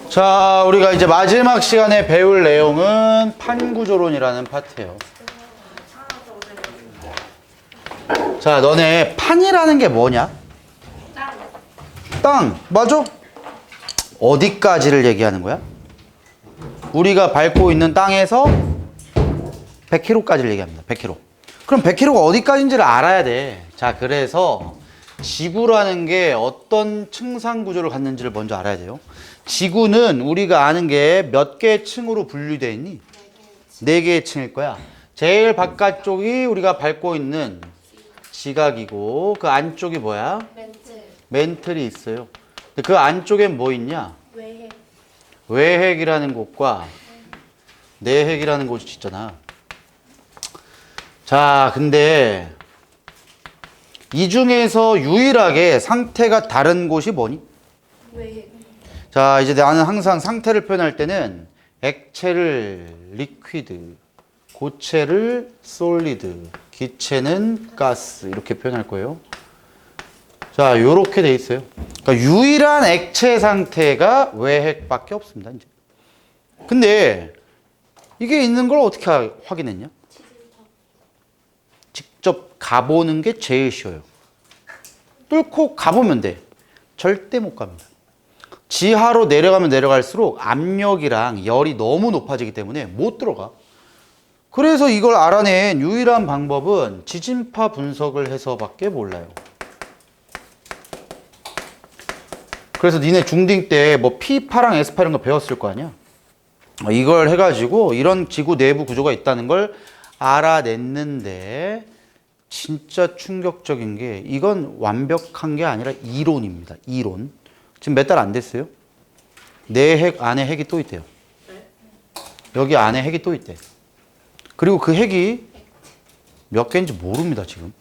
자, 우리가 이제 마지막 시간에 배울 내용은 판구조론이라는 파트예요. 자, 너네 판이라는 게 뭐냐? 땅, 맞아? 어디까지를 얘기하는 거야? 우리가 밟고 있는 땅에서 100km까지를 얘기합니다. 100km. 그럼 100km가 어디까지인지를 알아야 돼. 자, 그래서 지구라는 게 어떤 층상 구조를 갖는지를 먼저 알아야 돼요. 지구는 우리가 아는 게 몇 개의 층으로 분류되어 있니? 4개의 층일 거야. 제일 바깥쪽이 우리가 밟고 있는 지각이고 그 안쪽이 뭐야? 멘틀이 있어요. 근데 그 안쪽엔 뭐 있냐? 외핵이라는 곳과 내핵이라는 곳이 있잖아. 자, 근데 이 중에서 유일하게 상태가 다른 곳이 뭐니? 자, 이제 나는 항상 상태를 표현할 때는 액체를 리퀴드, 고체를 솔리드, 기체는 가스 이렇게 표현할 거예요. 자, 요렇게 돼 있어요. 그러니까 유일한 액체 상태가 외핵밖에 없습니다, 이제. 근데 이게 있는 걸 어떻게 확인했냐? 직접 가보는 게 제일 쉬워요. 뚫고 가보면 돼. 절대 못 갑니다. 지하로 내려가면 내려갈수록 압력이랑 열이 너무 높아지기 때문에 못 들어가. 그래서 이걸 알아낸 유일한 방법은 지진파 분석을 해서밖에 몰라요. 그래서 니네 중딩 때 뭐 P파랑 S파 이런 거 배웠을 거 아니야? 이걸 해가지고 이런 지구 내부 구조가 있다는 걸 알아냈는데 진짜 충격적인 게 이건 완벽한 게 아니라 이론입니다. 이론. 지금 몇 달 안 됐어요? 내 핵 안에 핵이 또 있대요. 여기 안에 핵이 또 있대. 그리고 그 핵이 몇 개인지 모릅니다, 지금.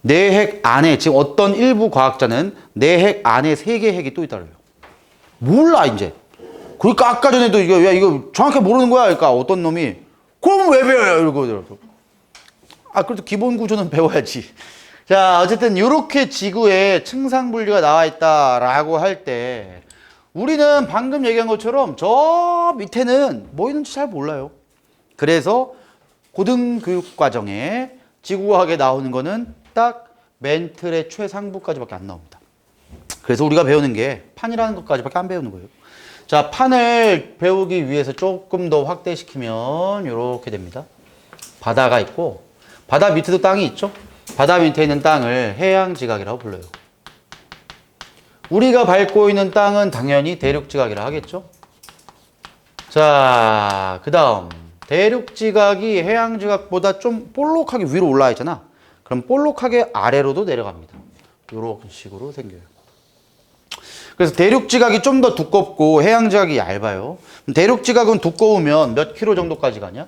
내 핵 안에, 지금 어떤 일부 과학자는 내 핵 안에 3개의 핵이 또 있다고요. 몰라, 이제. 그러니까 아까 전에도 야, 이거 정확히 모르는 거야. 그러니까 어떤 놈이, 그럼 왜 배워요? 이러고. 아, 그래도 기본 구조는 배워야지. 자, 어쨌든 이렇게 지구에 층상 분류가 나와 있다라고 할 때 우리는 방금 얘기한 것처럼 저 밑에는 뭐 있는지 잘 몰라요. 그래서 고등교육 과정에 지구과학에 나오는 거는 딱 멘틀의 최상부까지밖에 안 나옵니다. 그래서 우리가 배우는 게 판이라는 것까지밖에 안 배우는 거예요. 자, 판을 배우기 위해서 조금 더 확대시키면 이렇게 됩니다. 바다가 있고 바다 밑에도 땅이 있죠. 바다 밑에 있는 땅을 해양지각이라고 불러요. 우리가 밟고 있는 땅은 당연히 대륙지각이라 하겠죠. 자, 그 다음 대륙지각이 해양지각보다 좀 볼록하게 위로 올라와 있잖아. 그럼 볼록하게 아래로도 내려갑니다. 이런 식으로 생겨요. 그래서 대륙지각이 좀 더 두껍고 해양지각이 얇아요. 대륙지각은 두꺼우면 몇 킬로 정도까지 가냐?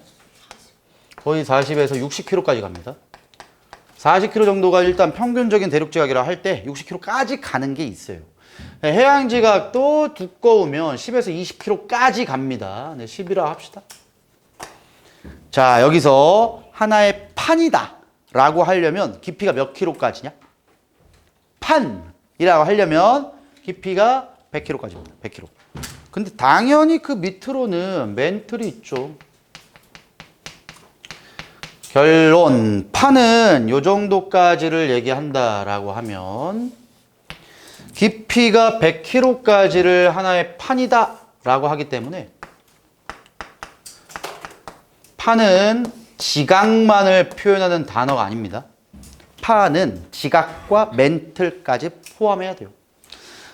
거의 40에서 60km까지 갑니다. 40km 정도가 일단 평균적인 대륙지각이라 할 때 60km까지 가는 게 있어요. 해양지각도 두꺼우면 10에서 20km까지 갑니다. 네, 10이라 합시다. 자, 여기서 하나의 판이다 라고 하려면 깊이가 몇 킬로까지냐? 판이라고 하려면 깊이가 100km까지입니다. 100km. 근데 당연히 그 밑으로는 멘틀이 있죠. 결론, 판은 요 정도까지를 얘기한다라고 하면 깊이가 100km까지를 하나의 판이다 라고 하기 때문에 판은 지각만을 표현하는 단어가 아닙니다. 판은 지각과 멘틀까지 포함해야 돼요.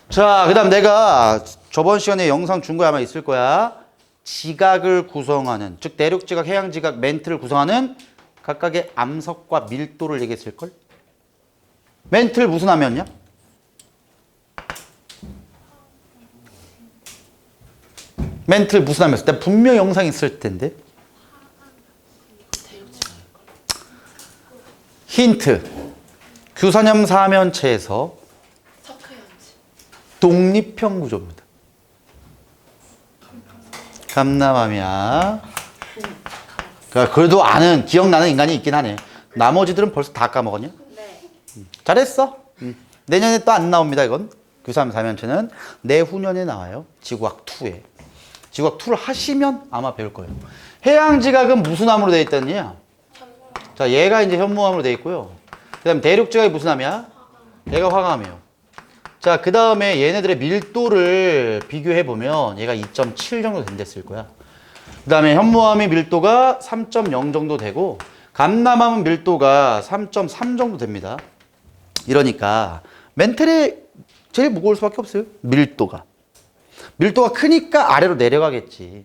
자, 그 다음 내가 저번 시간에 영상 준 거 아마 있을 거야. 지각을 구성하는, 즉 대륙지각, 해양지각, 멘틀을 구성하는 각각의 암석과 밀도를 얘기했을걸? 멘틀 무슨 암이었냐? 멘틀 무슨 암이었어? 내가 분명 영상 있을 텐데. 힌트. 규산염 사면체에서 독립형 구조입니다. 감남암이야. 그래도 아는, 기억나는 인간이 있긴 하네. 나머지들은 벌써 다 까먹었냐? 네. 잘했어. 내년에 또 안 나옵니다, 이건. 규삼 4면체는 내후년에 나와요. 지구학 2에. 지구학 2를 하시면 아마 배울 거예요. 해양지각은 무슨 함으로 되어 있다느냐? 자, 얘가 이제 현무암으로 되어 있고요. 그 다음에 대륙지각이 무슨 함이야? 얘가 화강암이에요. 자, 그 다음에 얘네들의 밀도를 비교해보면 얘가 2.7 정도 된댔을 거야. 그 다음에 현무암의 밀도가 3.0 정도 되고 감남암은 밀도가 3.3 정도 됩니다. 이러니까 멘틀이 제일 무거울 수밖에 없어요. 밀도가 크니까 아래로 내려가겠지.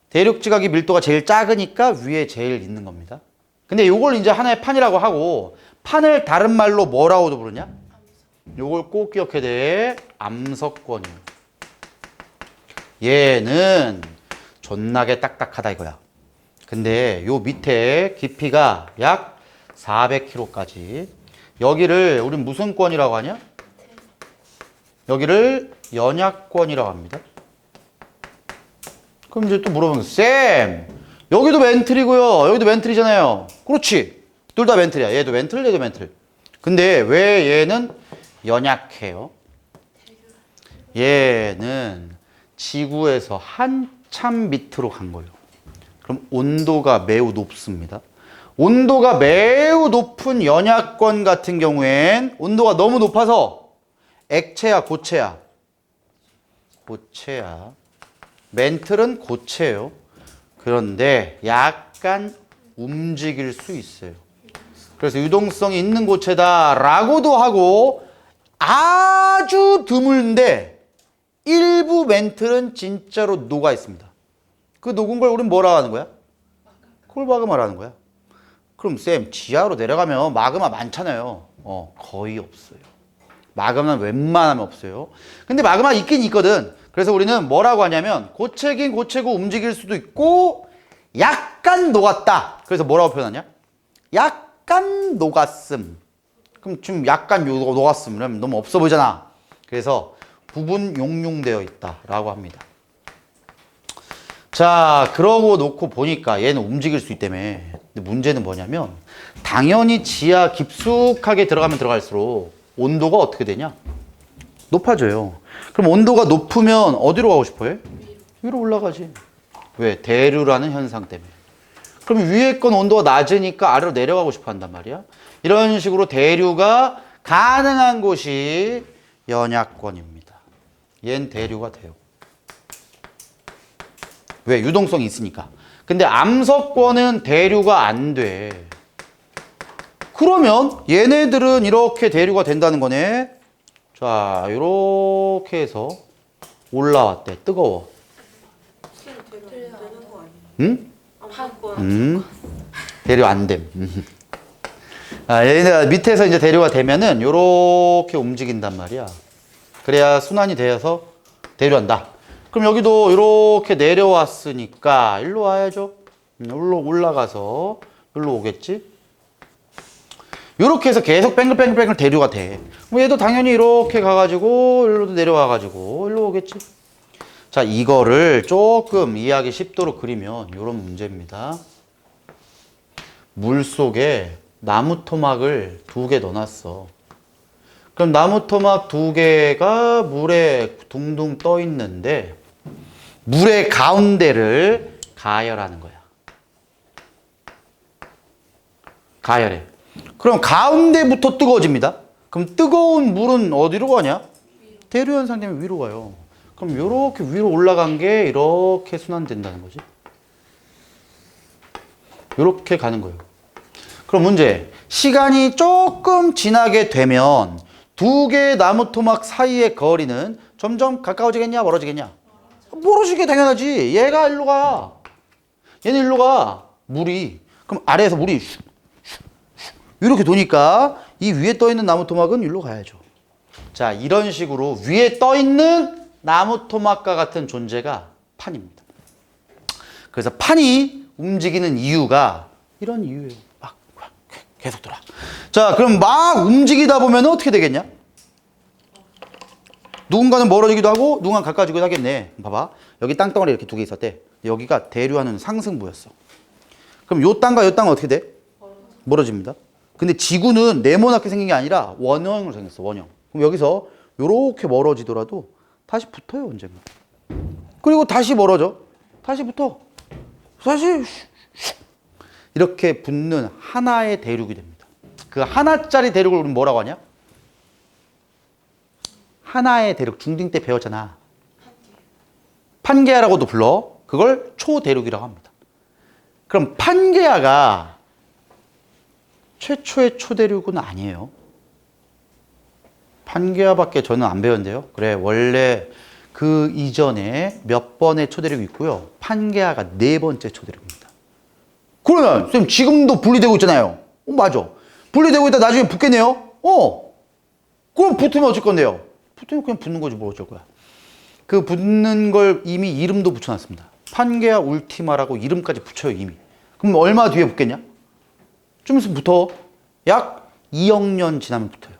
대륙지각이 밀도가 제일 작으니까 위에 제일 있는 겁니다. 근데 요걸 이제 하나의 판이라고 하고 판을 다른 말로 뭐라고도 부르냐? 요걸 꼭 기억해야 돼. 암석권이에요. 얘는 존나게 딱딱하다 이거야. 근데 요 밑에 깊이가 약 400km까지. 여기를 우린 무슨 권이라고 하냐? 여기를 연약권이라고 합니다. 그럼 이제 또 물어보면 쌤, 여기도 멘틀이고요. 여기도 멘틀이잖아요. 그렇지. 둘 다 멘틀이야. 얘도 멘틀, 얘도 멘틀. 근데 왜 얘는 연약해요? 얘는 지구에서 한참 밑으로 간 거예요. 그럼 온도가 매우 높습니다. 온도가 매우 높은 연약권 같은 경우엔 온도가 너무 높아서 액체야, 고체야? 고체야. 멘틀은 고체예요. 그런데 약간 움직일 수 있어요. 그래서 유동성이 있는 고체다라고도 하고 아주 드물은데 일부 멘틀은 진짜로 녹아 있습니다. 그 녹은 걸 우린 뭐라 하는 거야? 콜마그마라는 거야. 그럼 쌤, 지하로 내려가면 마그마 많잖아요. 거의 없어요. 마그마는 웬만하면 없어요. 근데 마그마 있긴 있거든. 그래서 우리는 뭐라고 하냐면 고체긴 고체고 움직일 수도 있고 약간 녹았다. 그래서 뭐라고 표현하냐? 약간 녹았음. 그럼 지금 약간 녹았음. 그러면 너무 없어 보이잖아. 그래서 부분 용융되어 있다라고 합니다. 자, 그러고 놓고 보니까 얘는 움직일 수 있다며. 근데 문제는 뭐냐면 당연히 지하 깊숙하게 들어가면 들어갈수록 온도가 어떻게 되냐? 높아져요. 그럼 온도가 높으면 어디로 가고 싶어요? 위로 올라가지. 왜? 대류라는 현상 때문에. 그럼 위에 건 온도가 낮으니까 아래로 내려가고 싶어 한단 말이야. 이런 식으로 대류가 가능한 곳이 연약권입니다. 얜 대류가 돼요. 왜? 유동성이 있으니까. 근데 암석권은 대류가 안 돼. 그러면 얘네들은 이렇게 대류가 된다는 거네. 자, 이렇게 해서 올라왔대. 뜨거워. 응? 대류 안 됨. 얘네가 밑에서 이제 대류가 되면은 이렇게 움직인단 말이야. 그래야 순환이 되어서 대류한다. 그럼 여기도 이렇게 내려왔으니까 일로 와야죠. 일로 올라가서 일로 오겠지. 이렇게 해서 계속 뱅글뱅글 대류가 돼. 얘도 당연히 이렇게 가가지고 일로도 내려와가지고 일로 오겠지. 자, 이거를 조금 이해하기 쉽도록 그리면 이런 문제입니다. 물 속에 나무 토막을 2개 넣어놨어. 그럼 나무 토막 2개가 물에 둥둥 떠 있는데 물의 가운데를 가열하는 거야. 가열해. 그럼 가운데부터 뜨거워집니다. 그럼 뜨거운 물은 어디로 가냐? 대류 현상 때문에 위로 가요. 그럼 이렇게 위로 올라간 게 이렇게 순환된다는 거지. 이렇게 가는 거예요. 그럼 문제. 시간이 조금 지나게 되면 2개의 나무 토막 사이의 거리는 점점 가까워지겠냐, 멀어지겠냐? 멀어지게 당연하지. 얘가 일로 가. 얘는 일로 가. 물이. 그럼 아래에서 물이 이렇게 도니까 이 위에 떠 있는 나무 토막은 일로 가야죠. 자, 이런 식으로 위에 떠 있는 나무 토막과 같은 존재가 판입니다. 그래서 판이 움직이는 이유가 이런 이유예요. 막 계속 돌아. 자, 그럼 막 움직이다 보면 어떻게 되겠냐? 누군가는 멀어지기도 하고 누군가는 가까워지기도 하겠네. 봐봐. 여기 땅덩어리 이렇게 2개 있었대. 여기가 대류하는 상승부였어. 그럼 요 땅과 요 땅은 어떻게 돼? 멀어집니다. 근데 지구는 네모나게 생긴 게 아니라 원형으로 생겼어. 원형. 그럼 여기서 요렇게 멀어지더라도 다시 붙어요, 언젠가. 그리고 다시 멀어져. 다시 붙어. 다시 이렇게 붙는 하나의 대륙이 됩니다. 그 하나짜리 대륙을 우리는 뭐라고 하냐? 하나의 대륙, 중딩 때 배웠잖아. 판게아라고도 불러. 그걸 초대륙이라고 합니다. 그럼 판게아가 최초의 초대륙은 아니에요. 판게아밖에 저는 안 배웠는데요. 그래, 원래 그 이전에 몇 번의 초대륙이 있고요. 판게아가 4번째 초대륙입니다. 그러면 선생님 지금도 분리되고 있잖아요. 맞아. 분리되고 있다 나중에 붙겠네요. 그럼 붙으면 어쩔 건데요? 붙으면 그냥 붙는 거지 뭐 어쩔 거야. 그 붙는 걸 이미 이름도 붙여놨습니다. 판게아 울티마라고 이름까지 붙여요 이미. 그럼 얼마 뒤에 붙겠냐? 좀 있으면 붙어. 약 2억 년 지나면 붙어요.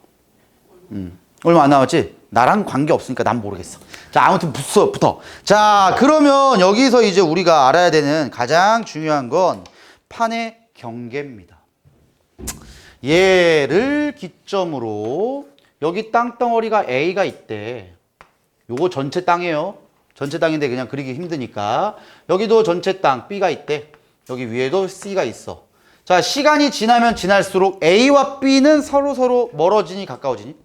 얼마 안 남았지? 나랑 관계 없으니까 난 모르겠어. 자, 아무튼 붙어. 자, 그러면 여기서 이제 우리가 알아야 되는 가장 중요한 건 판의 경계입니다. 얘를 기점으로 여기 땅덩어리가 A가 있대. 요거 전체 땅이에요. 전체 땅인데 그냥 그리기 힘드니까. 여기도 전체 땅 B가 있대. 여기 위에도 C가 있어. 자, 시간이 지나면 지날수록 A와 B는 서로 멀어지니 가까워지니?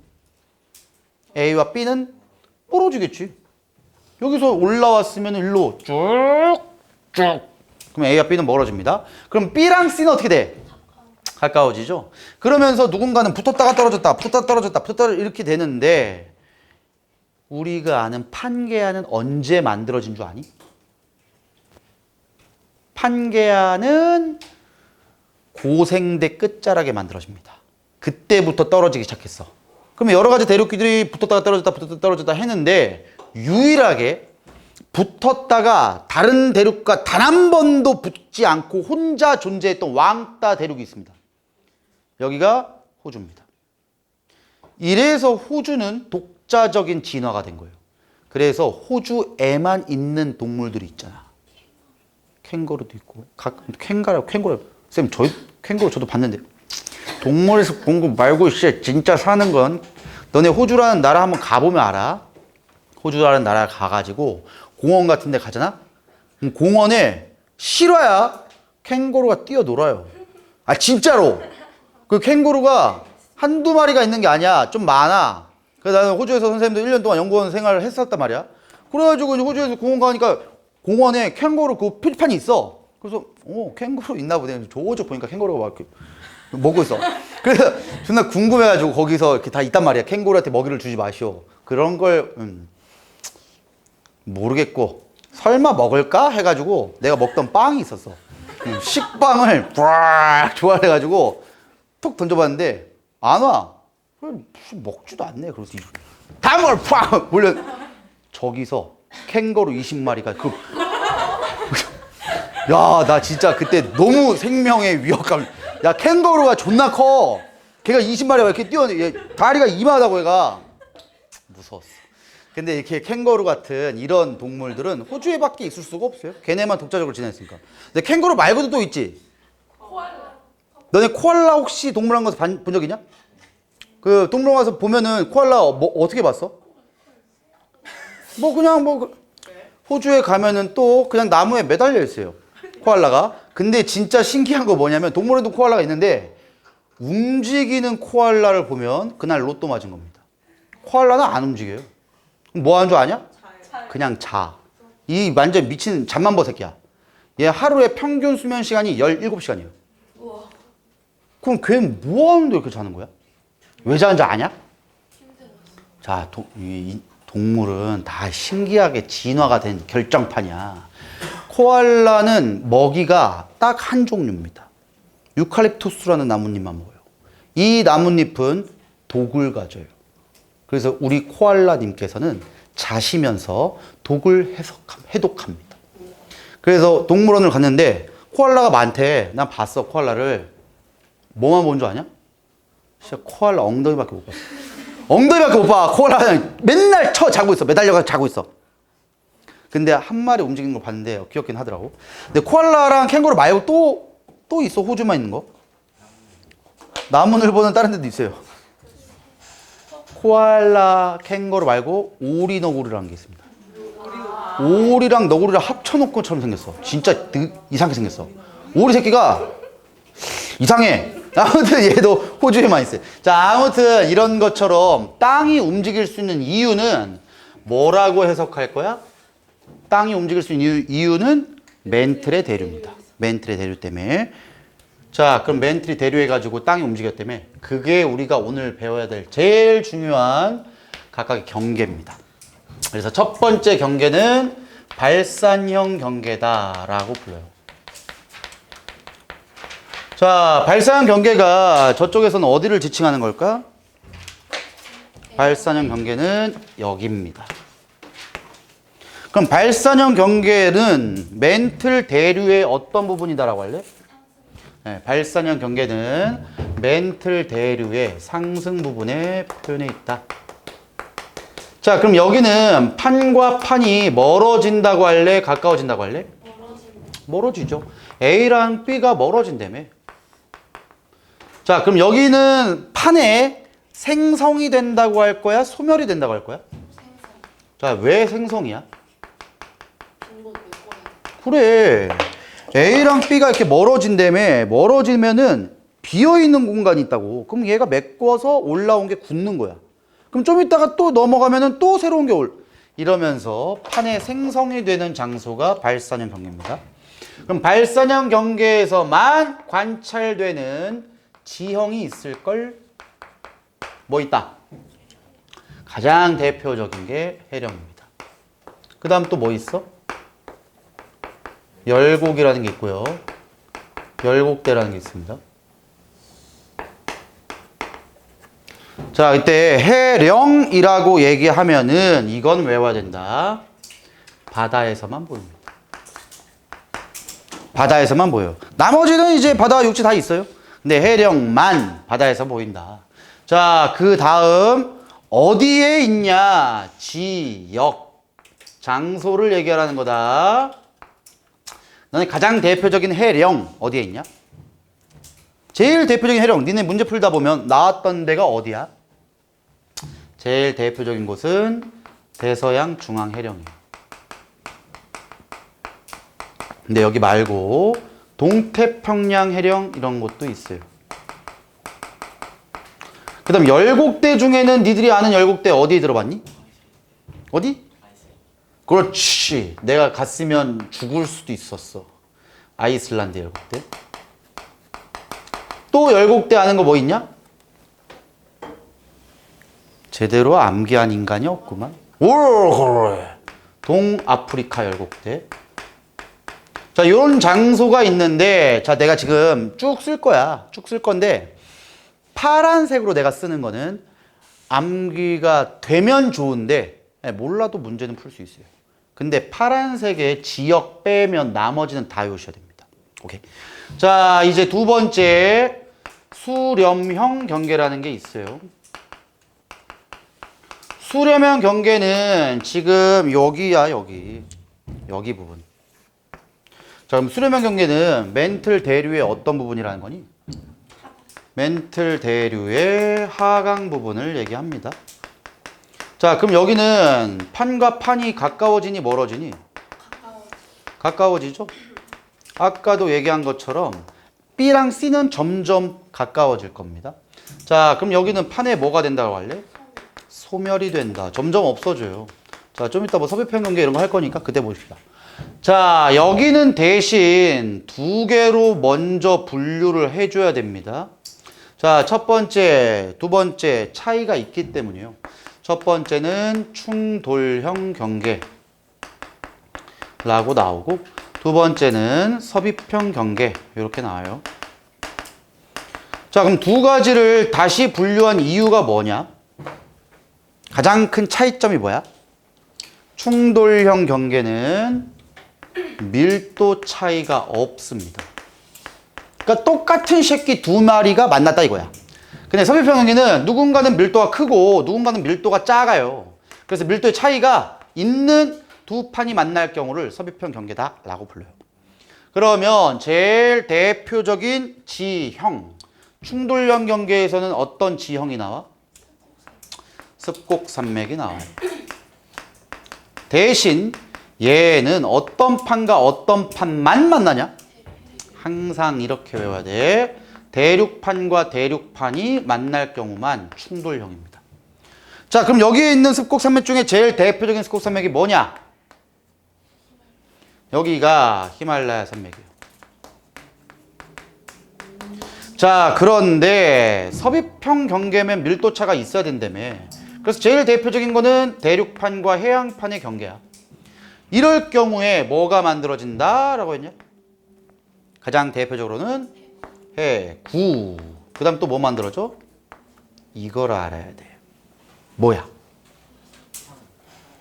A와 B는 멀어지겠지. 여기서 올라왔으면 일로 쭉. 그럼 A와 B는 멀어집니다. 그럼 B랑 C는 어떻게 돼? 가까워지죠. 그러면서 누군가는 붙었다가 떨어졌다 이렇게 되는데 우리가 아는 판게아는 언제 만들어진 줄 아니? 판게아는 고생대 끝자락에 만들어집니다. 그때부터 떨어지기 시작했어. 그러면 여러 가지 대륙끼리 붙었다가 떨어졌다 했는데 유일하게 붙었다가 다른 대륙과 단 한 번도 붙지 않고 혼자 존재했던 왕따 대륙이 있습니다. 여기가 호주입니다. 이래서 호주는 독자적인 진화가 된 거예요. 그래서 호주에만 있는 동물들이 있잖아. 캥거루도 있고, 캥거루. 쌤, 캥거루 저도 봤는데. 동물에서 본 거 말고, 진짜 사는 건, 너네 호주라는 나라 한번 가보면 알아. 호주라는 나라 가가지고, 공원 같은 데 가잖아? 그럼 공원에 실화야 캥거루가 뛰어놀아요. 아, 진짜로. 그 캥거루가 한두 마리가 있는 게 아니야. 좀 많아. 그래서 나는 호주에서 선생님도 1년 동안 연구원 생활을 했었단 말이야. 그래가지고 호주에서 공원 가니까 공원에 캥거루 그 표지판이 있어. 그래서 캥거루 있나 보네. 저쪽 보니까 캥거루가 막 이렇게 먹고 있어. 그래서 존나 궁금해가지고 거기서 이렇게 다 있단 말이야. 캥거루한테 먹이를 주지 마시오. 그런 걸 모르겠고 설마 먹을까 해가지고 내가 먹던 빵이 있었어. 식빵을 쫙 좋아해가지고 톡 던져봤는데 안 와. 먹지도 않네. 그래서 다음 걸 팍 몰려. 저기서 캥거루 20마리가 야, 나 진짜 그때 너무 생명의 위협감. 야, 캥거루가 존나 커. 걔가 20마리가 이렇게 뛰어내. 다리가 이마하다고 얘가. 무서웠어. 근데 이렇게 캥거루 같은 이런 동물들은 호주에밖에 있을 수가 없어요. 걔네만 독자적으로 지냈으니까. 근데 캥거루 말고도 또 있지. 너네 코알라 혹시 동물원 가서 본 적 있냐? 그 동물원 가서 보면은 코알라 뭐 어떻게 봤어? 뭐 그냥 호주에 가면은 또 그냥 나무에 매달려 있어요. 코알라가. 근데 진짜 신기한 거 뭐냐면 동물원에도 코알라가 있는데 움직이는 코알라를 보면 그날 로또 맞은 겁니다. 코알라는 안 움직여요. 뭐 하는 줄 아냐? 그냥 자. 이 완전 미친 잠만 버 새끼야. 얘 하루에 평균 수면 시간이 17시간이에요. 그럼 걔는 뭐 하는데 이렇게 자는 거야? 왜 자는지 아냐? 자, 이 동물은 다 신기하게 진화가 된 결정판이야. 코알라는 먹이가 딱 한 종류입니다. 유칼립투스라는 나뭇잎만 먹어요. 이 나뭇잎은 독을 가져요. 그래서 우리 코알라님께서는 자시면서 독을 해독합니다. 그래서 동물원을 갔는데 코알라가 많대. 난 봤어, 코알라를. 뭐만 본 줄 아냐? 진짜 코알라 엉덩이밖에 못 봤어. 엉덩이밖에 못 봐. 코알라 맨날 자고 있어. 매달려서 자고 있어. 근데 한 마리 움직이는 걸 봤는데 귀엽긴 하더라고. 근데 코알라랑 캥거루 말고 또 있어. 호주만 있는 거. 나무늘보는 다른 데도 있어요. 코알라, 캥거루 말고 오리, 너구리라는 게 있습니다. 오리랑 너구리를 합쳐놓은 것처럼 생겼어. 진짜 이상하게 생겼어. 오리 새끼가 이상해. 아무튼 얘도 호주에만 있어요. 자, 아무튼 이런 것처럼 땅이 움직일 수 있는 이유는 뭐라고 해석할 거야? 땅이 움직일 수 있는 이유는 멘틀의 대류입니다. 멘틀의 대류 때문에. 자, 그럼 멘틀이 대류해가지고 땅이 움직였다며. 그게 우리가 오늘 배워야 될 제일 중요한 각각의 경계입니다. 그래서 첫 번째 경계는 발산형 경계다라고 불러요. 자, 발산형 경계가 저쪽에서는 어디를 지칭하는 걸까? 발산형 경계는 여기입니다. 그럼 발산형 경계는 멘틀 대류의 어떤 부분이다라고 할래? 네, 발산형 경계는 멘틀 대류의 상승 부분에 표현해 있다. 자, 그럼 여기는 판과 판이 멀어진다고 할래? 가까워진다고 할래? 멀어지죠. A랑 B가 멀어진다며. 자, 그럼 여기는 판에 생성이 된다고 할 거야? 소멸이 된다고 할 거야? 자, 왜 생성이야? 그래. A랑 B가 이렇게 멀어진다며. 멀어지면은 비어있는 공간이 있다고. 그럼 얘가 메꿔서 올라온 게 굳는 거야. 그럼 좀 이따가 또 넘어가면은 또 새로운 게 이러면서 판에 생성이 되는 장소가 발산형 경계입니다. 그럼 발산형 경계에서만 관찰되는 지형이 있을 걸 뭐 있다? 가장 대표적인 게 해령입니다. 그 다음 또 뭐 있어? 열곡이라는 게 있고요. 열곡대라는 게 있습니다. 자, 이때 해령이라고 얘기하면은 이건 외워야 된다. 바다에서만 보입니다. 바다에서만 보여요. 나머지는 이제 바다와 육지 다 있어요. 근데 해령만 바다에서 보인다. 자, 그 다음 어디에 있냐? 지역. 장소를 얘기하라는 거다. 너네 가장 대표적인 해령 어디에 있냐? 제일 대표적인 해령. 니네 문제 풀다 보면 나왔던 데가 어디야? 제일 대표적인 곳은 대서양 중앙 해령이에요. 근데 여기 말고 동태평양 해령 이런 곳도 있어요. 그 다음 열곡대 중에는 니들이 아는 열곡대 어디에 들어봤니? 어디? 그렇지. 내가 갔으면 죽을 수도 있었어. 아이슬란드 열곡대. 또 열곡대 아는 거 뭐 있냐? 제대로 암기한 인간이 없구만. 그래. 동아프리카 열곡대. 자, 이런 장소가 있는데, 자, 내가 지금 쭉 쓸 거야. 쭉 쓸 건데, 파란색으로 내가 쓰는 거는 암기가 되면 좋은데, 몰라도 문제는 풀 수 있어요. 근데 파란색의 지역 빼면 나머지는 다 외우셔야 됩니다. 오케이. 자, 이제 두 번째, 수렴형 경계라는 게 있어요. 수렴형 경계는 지금 여기야, 여기. 여기 부분. 자, 그럼 수렴형 경계는 멘틀 대류의 어떤 부분이라는 거니? 멘틀 대류의 하강 부분을 얘기합니다. 자, 그럼 여기는 판과 판이 가까워지니 멀어지니? 가까워지죠? 아까도 얘기한 것처럼 B랑 C는 점점 가까워질 겁니다. 자, 그럼 여기는 판에 뭐가 된다고 할래? 소멸이 된다. 점점 없어져요. 자, 좀 이따 뭐 섭외평 경계 이런 거 할 거니까 그때 보십시다. 자, 여기는 대신 두 개로 먼저 분류를 해줘야 됩니다. 자, 첫 번째, 두 번째 차이가 있기 때문이에요. 첫 번째는 충돌형 경계라고 나오고 두 번째는 섭입형 경계 이렇게 나와요. 자, 그럼 두 가지를 다시 분류한 이유가 뭐냐? 가장 큰 차이점이 뭐야? 충돌형 경계는 밀도 차이가 없습니다. 그러니까 똑같은 새끼 두 마리가 만났다 이거야. 근데 섭입형 경계는 누군가는 밀도가 크고 누군가는 밀도가 작아요. 그래서 밀도의 차이가 있는 두 판이 만날 경우를 섭입형 경계다라고 불러요. 그러면 제일 대표적인 지형, 충돌형 경계에서는 어떤 지형이 나와? 습곡산맥이 나와요. 대신 얘는 어떤 판과 어떤 판만 만나냐? 항상 이렇게 외워야 돼. 대륙판과 대륙판이 만날 경우만 충돌형입니다. 자, 그럼 여기에 있는 습곡산맥 중에 제일 대표적인 습곡산맥이 뭐냐? 여기가 히말라야 산맥이에요. 자, 그런데 섭입형 경계면 밀도차가 있어야 된다며. 그래서 제일 대표적인 거는 대륙판과 해양판의 경계야. 이럴 경우에 뭐가 만들어진다라고 했냐? 가장 대표적으로는 해구. 그 다음 또 뭐 만들어져? 이걸 알아야 돼. 뭐야?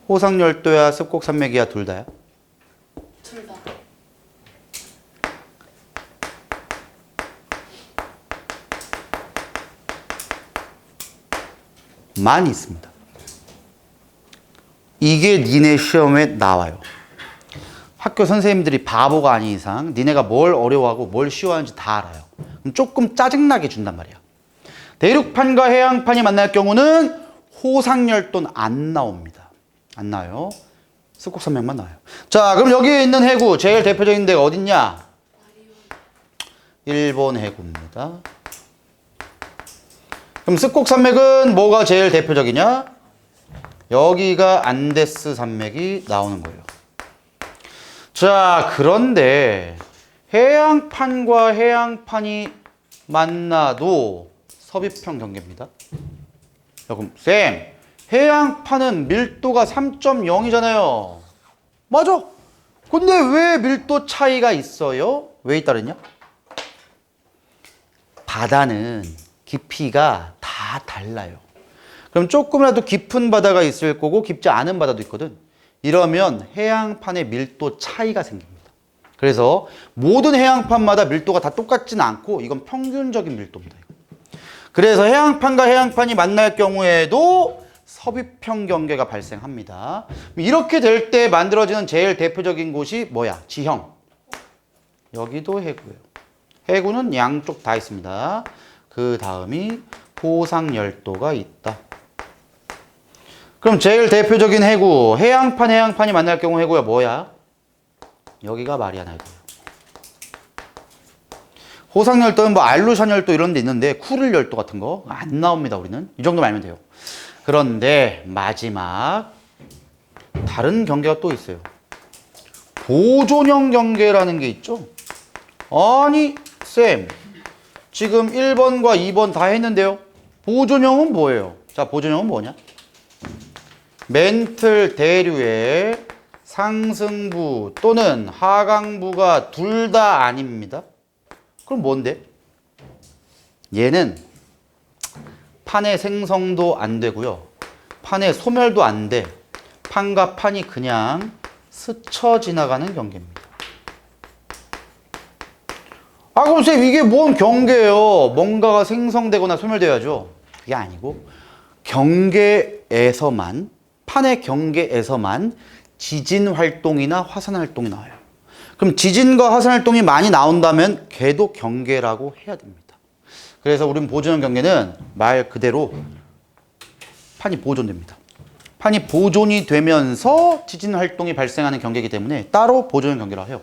호상열도야 습곡산맥이야 둘 다야? 둘 다. 많이 있습니다. 이게 니네 시험에 나와요. 학교 선생님들이 바보가 아닌 이상 니네가 뭘 어려워하고 뭘 쉬워하는지 다 알아요. 그럼 조금 짜증나게 준단 말이야. 대륙판과 해양판이 만날 경우는 호상열도는 안 나옵니다. 안 나와요. 습곡산맥만 나와요. 자, 그럼 여기에 있는 해구 제일 대표적인 데가 어딨냐? 일본 해구입니다. 그럼 습곡산맥은 뭐가 제일 대표적이냐? 여기가 안데스 산맥이 나오는 거예요. 자, 그런데 해양판과 해양판이 만나도 섭입형 경계입니다. 그럼 쌤, 해양판은 밀도가 3.0이잖아요. 맞아. 근데 왜 밀도 차이가 있어요? 왜 있다랬냐? 바다는 깊이가 다 달라요. 그럼 조금이라도 깊은 바다가 있을 거고 깊지 않은 바다도 있거든. 이러면 해양판의 밀도 차이가 생깁니다. 그래서 모든 해양판마다 밀도가 다 똑같지는 않고 이건 평균적인 밀도입니다. 그래서 해양판과 해양판이 만날 경우에도 섭입형 경계가 발생합니다. 이렇게 될 때 만들어지는 제일 대표적인 곳이 뭐야? 지형. 여기도 해구예요. 해구는 양쪽 다 있습니다. 그 다음이 호상열도가 있다. 그럼 제일 대표적인 해구, 해양판이 만날 경우 해구가 뭐야? 여기가 마리아나 해구예요. 호상열도는 뭐 알루샨 열도 이런 데 있는데 쿠릴 열도 같은 거 안 나옵니다. 우리는 이 정도만 알면 돼요. 그런데 마지막 다른 경계가 또 있어요. 보존형 경계라는 게 있죠. 아니 쌤, 지금 1번과 2번 다 했는데요. 보존형은 뭐예요? 자, 보존형은 뭐냐? 멘틀 대류의 상승부 또는 하강부가 둘 다 아닙니다. 그럼 뭔데? 얘는 판의 생성도 안 되고요. 판의 소멸도 안 돼. 판과 판이 그냥 스쳐 지나가는 경계입니다. 아, 그럼 쌤 이게 뭔 경계예요? 뭔가가 생성되거나 소멸돼야죠. 그게 아니고 경계에서만, 판의 경계에서만 지진 활동이나 화산 활동이 나와요. 그럼 지진과 화산 활동이 많이 나온다면 걔도 경계라고 해야 됩니다. 그래서 우리는 보존형 경계는 말 그대로 판이 보존됩니다. 판이 보존이 되면서 지진 활동이 발생하는 경계이기 때문에 따로 보존형 경계라고 해요.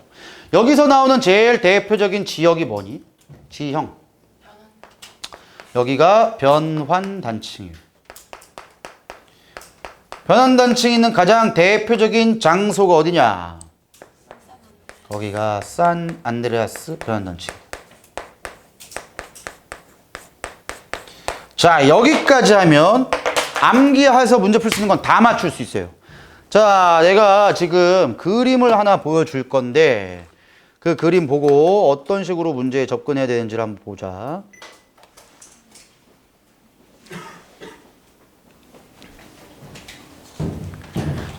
여기서 나오는 제일 대표적인 지역이 뭐니? 지형. 여기가 변환단층이에요. 변환단층이 있는 가장 대표적인 장소가 어디냐? 거기가 산 안드레아스 변환단층. 자, 여기까지 하면 암기해서 문제 풀 수 있는 건 다 맞출 수 있어요. 자, 내가 지금 그림을 하나 보여줄 건데 그 그림 보고 어떤 식으로 문제에 접근해야 되는지를 한번 보자.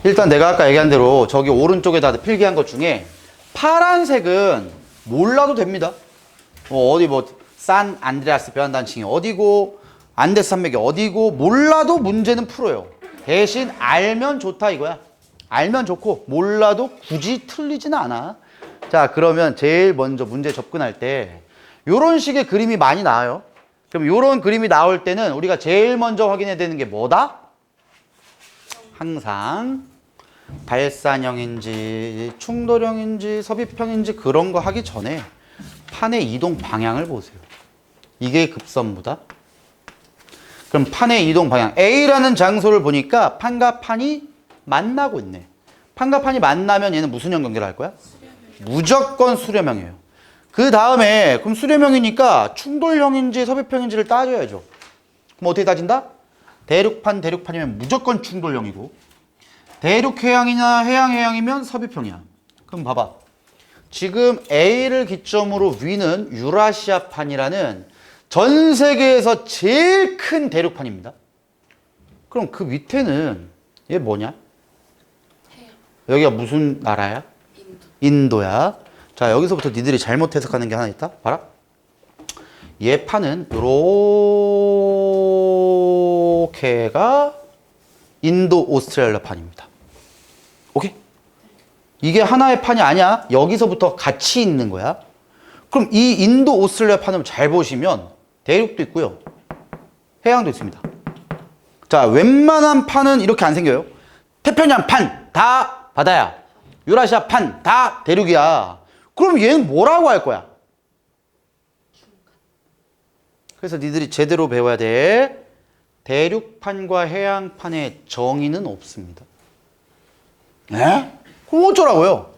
일단 내가 아까 얘기한 대로 저기 오른쪽에다 필기한 것 중에 파란색은 몰라도 됩니다. 어디 산 안드레아스 변환단층이 어디고 안데스 산맥이 어디고 몰라도 문제는 풀어요. 대신 알면 좋다 이거야. 알면 좋고 몰라도 굳이 틀리지는 않아. 자, 그러면 제일 먼저 문제 접근할 때 이런 식의 그림이 많이 나와요. 그럼 이런 그림이 나올 때는 우리가 제일 먼저 확인해야 되는 게 뭐다? 항상 발산형인지 충돌형인지 섭입형인지 그런 거 하기 전에 판의 이동 방향을 보세요. 이게 급선무다. 그럼 판의 이동 방향 A라는 장소를 보니까 판과 판이 만나고 있네. 판과 판이 만나면 얘는 무슨 형 경계를 할 거야? 무조건 수렴형이에요. 그 다음에 그럼 수렴형이니까 충돌형인지 섭입형인지를 따져야죠. 그럼 어떻게 따진다? 대륙판이면 무조건 충돌형이고 대륙해양이나 해양해양이면 섭입형이야. 그럼 봐봐. 지금 A를 기점으로 위는 유라시아판이라는 전 세계에서 제일 큰 대륙판입니다. 그럼 그 밑에는 얘 뭐냐? 해양. 여기가 무슨 나라야? 인도. 인도야. 자, 여기서부터 니들이 잘못 해석하는 게 하나 있다. 봐라. 얘 판은 요렇게가 인도 오스트레일리아 판입니다. 오케이? 이게 하나의 판이 아니야. 여기서부터 같이 있는 거야. 그럼 이 인도 오스트레일리아 판을 잘 보시면 대륙도 있고요. 해양도 있습니다. 자, 웬만한 판은 이렇게 안 생겨요. 태평양 판 다 바다야. 유라시아 판 다 대륙이야. 그럼 얘는 뭐라고 할 거야? 그래서 니들이 제대로 배워야 돼. 대륙판과 해양판의 정의는 없습니다. 에? 그럼 어쩌라고요?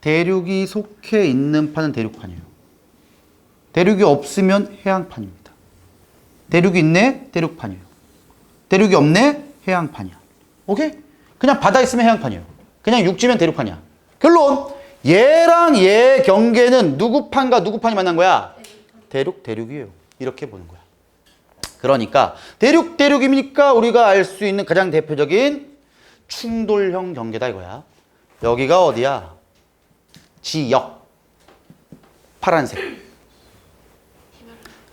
대륙이 속해 있는 판은 대륙판이에요. 대륙이 없으면 해양판입니다. 대륙이 있네? 대륙판이에요. 대륙이 없네? 해양판이야. 오케이? 그냥 바다 있으면 해양판이에요. 그냥 육지면 대륙판이야. 결론! 얘랑 얘 경계는 누구 판과 누구 판이 만난 거야? 대륙이에요. 이렇게 보는 거야. 그러니까 대륙이니까 우리가 알 수 있는 가장 대표적인 충돌형 경계다 이거야. 여기가 어디야? 지역. 파란색.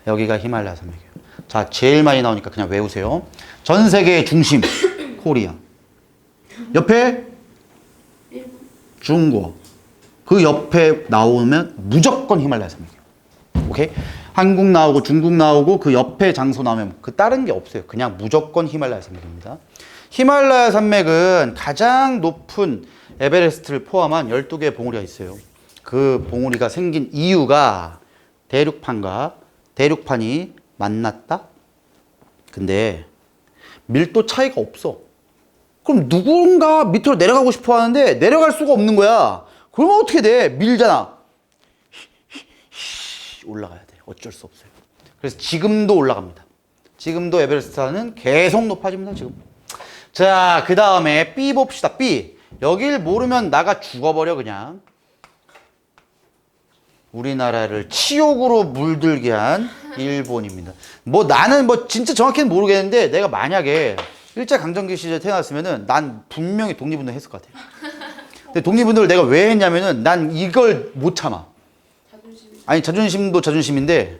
여기가 히말라야 산맥이에요. 자, 제일 많이 나오니까 그냥 외우세요. 전 세계의 중심, 코리아. 옆에 중국. 그 옆에 나오면 무조건 히말라야 산맥이에요. 오케이? 한국 나오고 중국 나오고 그 옆에 장소 나오면 그 다른 게 없어요. 그냥 무조건 히말라야 산맥입니다. 히말라야 산맥은 가장 높은 에베레스트를 포함한 12개의 봉우리가 있어요. 그 봉우리가 생긴 이유가 대륙판이 만났다? 근데 밀도 차이가 없어. 그럼 누군가 밑으로 내려가고 싶어 하는데 내려갈 수가 없는 거야. 그러면 어떻게 돼? 밀잖아. 올라가야 돼. 어쩔 수 없어요. 그래서 지금도 올라갑니다. 지금도 에베레스트는 계속 높아집니다. 지금. 자, 그 다음에 B 봅시다. B. 여길 모르면 나가 죽어버려 그냥. 우리나라를 치욕으로 물들게 한 일본입니다. 뭐 나는 뭐 진짜 정확히는 모르겠는데 내가 만약에 일제강점기 시절에 태어났으면은 난 분명히 독립운동 했을 것 같아요. 근데 독립운동을 내가 왜 했냐면은 난 이걸 못 참아. 아니 자존심도 자존심인데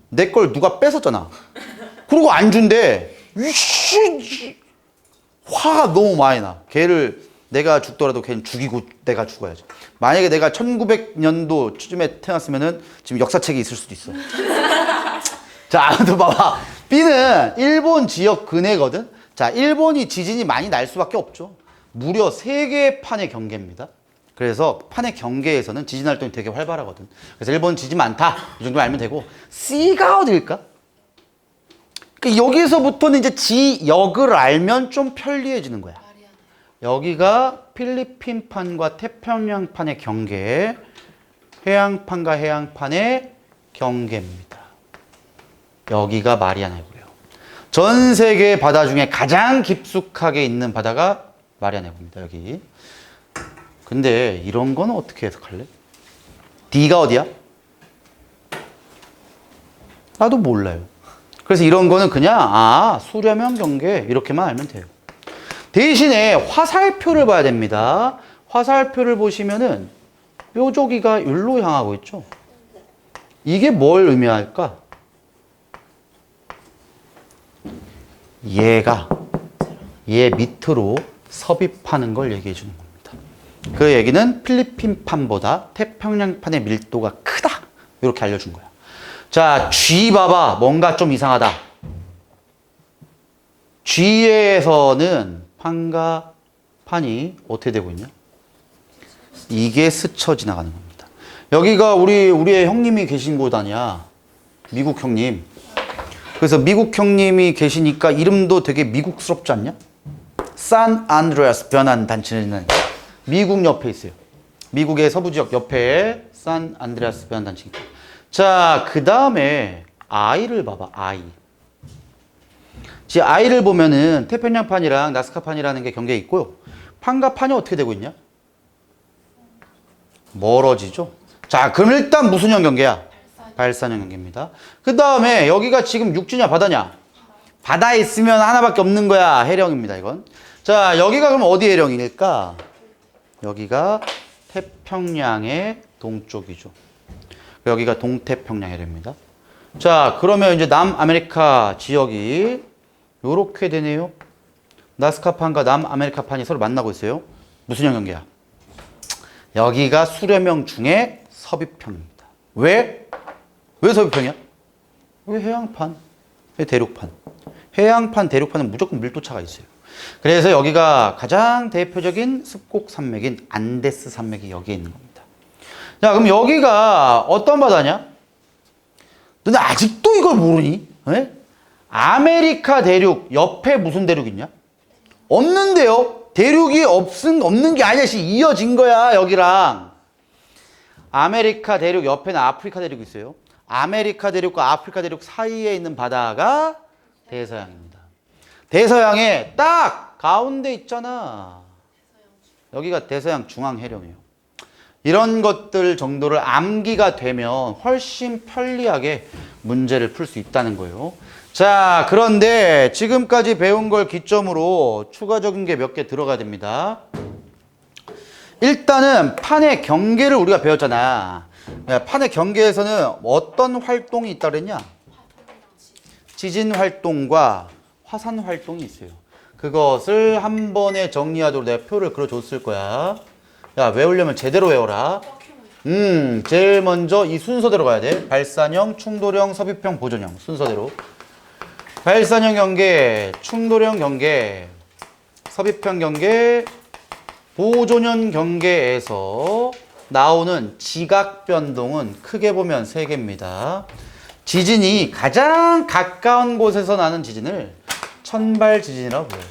내 걸 누가 뺏었잖아. 그리고 안 준대. 화가 너무 많이 나. 걔를 내가 죽더라도 걔는 죽이고 내가 죽어야지. 만약에 내가 1900년도쯤에 태어났으면은 지금 역사책이 있을 수도 있어. 자, 아무튼 봐봐. B는 일본 지역 근해거든. 자, 일본이 지진이 많이 날 수밖에 없죠. 무려 3개의 판의 경계입니다. 그래서 판의 경계에서는 지진 활동이 되게 활발하거든. 그래서 일본 지진 많다. 이 정도 알면 되고. C가 어딜까? 그러니까 여기서부터는 이제 지역을 알면 좀 편리해지는 거야. 여기가 필리핀판과 태평양판의 경계, 해양판과 해양판의 경계입니다. 여기가 마리아나 해구래요. 전 세계 바다 중에 가장 깊숙하게 있는 바다가 마리아나 해구입니다. 여기. 근데 이런 거는 어떻게 해석할래? D가 어디야? 나도 몰라요. 그래서 이런 거는 그냥 수렴형 경계 이렇게만 알면 돼요. 대신에 화살표를 봐야 됩니다. 화살표를 보시면은 뾰족이가 일로 향하고 있죠. 이게 뭘 의미할까? 얘 밑으로 섭입하는 걸 얘기해 주는 겁니다. 그 얘기는 필리핀판보다 태평양판의 밀도가 크다. 이렇게 알려준 거야. 자, G 봐봐. 뭔가 좀 이상하다. G에서는 판과 판이 어떻게 되고 있냐? 이게 스쳐 지나가는 겁니다. 여기가 우리의 형님이 계신 곳 아니야? 미국 형님. 그래서 미국 형님이 계시니까 이름도 되게 미국스럽지 않냐? 산 안드레아스 변환 단체는 미국 옆에 있어요. 미국의 서부 지역 옆에 산 안드레아스 변환 단체. 자, 그 다음에 I를 봐봐. I. I를 보면은 태평양판이랑 나스카판이라는 게 경계에 있고요. 판과 판이 어떻게 되고 있냐? 멀어지죠. 자, 그럼 일단 무슨 형 경계야? 발산형 경계입니다. 그 다음에 여기가 지금 육지냐 바다냐? 바다에 있으면 하나밖에 없는 거야. 해령입니다, 이건. 자, 여기가 그럼 어디 해령일까? 여기가 태평양의 동쪽이죠. 여기가 동태평양 해령입니다. 자, 그러면 이제 남아메리카 지역이 요렇게 되네요. 나스카판과 남아메리카판이 서로 만나고 있어요. 무슨 형 경계야? 여기가 수렴형 중에 섭입형입니다. 왜? 왜 섭입형이야? 왜 해양판? 왜 대륙판? 해양판, 대륙판은 무조건 밀도차가 있어요. 그래서 여기가 가장 대표적인 습곡 산맥인 안데스 산맥이 여기에 있는 겁니다. 자, 그럼 여기가 어떤 바다냐? 너네 아직도 이걸 모르니? 에? 아메리카 대륙 옆에 무슨 대륙 있냐? 없는데요. 대륙이 없는 게 아니야. 이어진 거야, 여기랑. 아메리카 대륙 옆에는 아프리카 대륙이 있어요. 아메리카 대륙과 아프리카 대륙 사이에 있는 바다가 대서양입니다. 대서양에 딱 가운데 있잖아. 여기가 대서양 중앙해령이에요. 이런 것들 정도를 암기가 되면 훨씬 편리하게 문제를 풀 수 있다는 거예요. 자, 그런데 지금까지 배운 걸 기점으로 추가적인 게 몇 개 들어가야 됩니다. 일단은 판의 경계를 우리가 배웠잖아. 판의 경계에서는 어떤 활동이 있다 그랬냐? 지진 활동과 화산 활동이 있어요. 그것을 한 번에 정리하도록 내가 표를 그려줬을 거야. 야, 외우려면 제대로 외워라. 제일 먼저 이 순서대로 가야 돼. 발산형, 충돌형, 섭입형, 보존형 순서대로. 발산형 경계, 충돌형 경계, 섭입형 경계, 보존형 경계에서 나오는 지각 변동은 크게 보면 3개입니다. 지진이 가장 가까운 곳에서 나는 지진을 천발 지진이라고 불러요.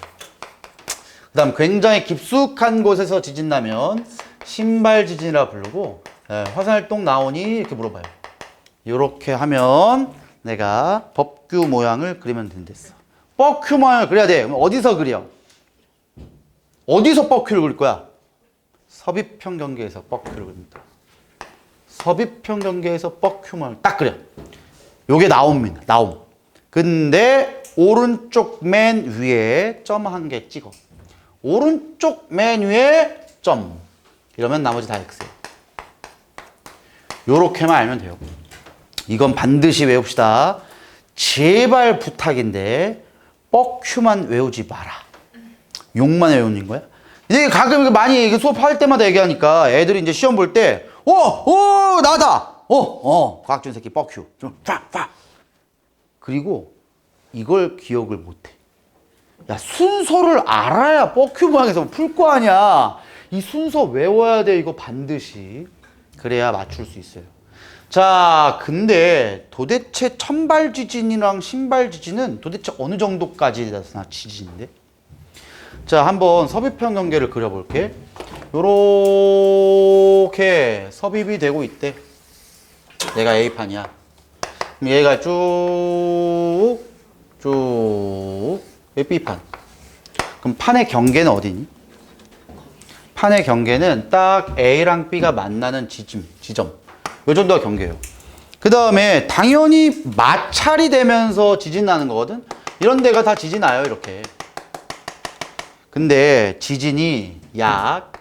그 다음 굉장히 깊숙한 곳에서 지진 나면 신발 지진이라 부르고, 화산활동 나오니 이렇게 물어봐요. 이렇게 하면 내가 법규 모양을 그리면 된댔어. 뻑큐 모양을 그려야 돼. 그럼 어디서 그려? 어디서 뻑큐를 그릴 거야? 섭입형 경계에서 뻑큐를 그립니다. 섭입형 경계에서 뻑큐 모양을 딱 그려. 요게 나옵니다. 나옴. 근데 오른쪽 맨 위에 점 한 개 찍어. 오른쪽 맨 위에 점. 이러면 나머지 다 X예요. 요렇게만 알면 돼요. 이건 반드시 외웁시다. 제발 부탁인데 뻑큐만 외우지 마라. 욕만 외우는 거야? 이게 가끔 많이 수업할 때마다 얘기하니까 애들이 이제 시험 볼 때 나다! 과학준 새끼 뻑큐. 좀 팍! 그리고 이걸 기억을 못해. 야, 순서를 알아야 뻑큐 모양에서 풀 거 아니야. 이 순서 외워야 돼, 이거 반드시. 그래야 맞출 수 있어요. 자, 근데 도대체 천발 지진이랑 신발 지진은 도대체 어느 정도까지 나타나 지진인데? 자, 한번 섭입형 경계를 그려볼게. 요렇게 섭입이 되고 있대. 얘가 A판이야. 그럼 얘가 쭉 B판. 그럼 판의 경계는 어디니? 판의 경계는 딱 A랑 B가 만나는 지점. 요 정도가 경계예요. 그 다음에 당연히 마찰이 되면서 지진 나는 거거든. 이런 데가 다 지진 나요, 이렇게. 근데 지진이 약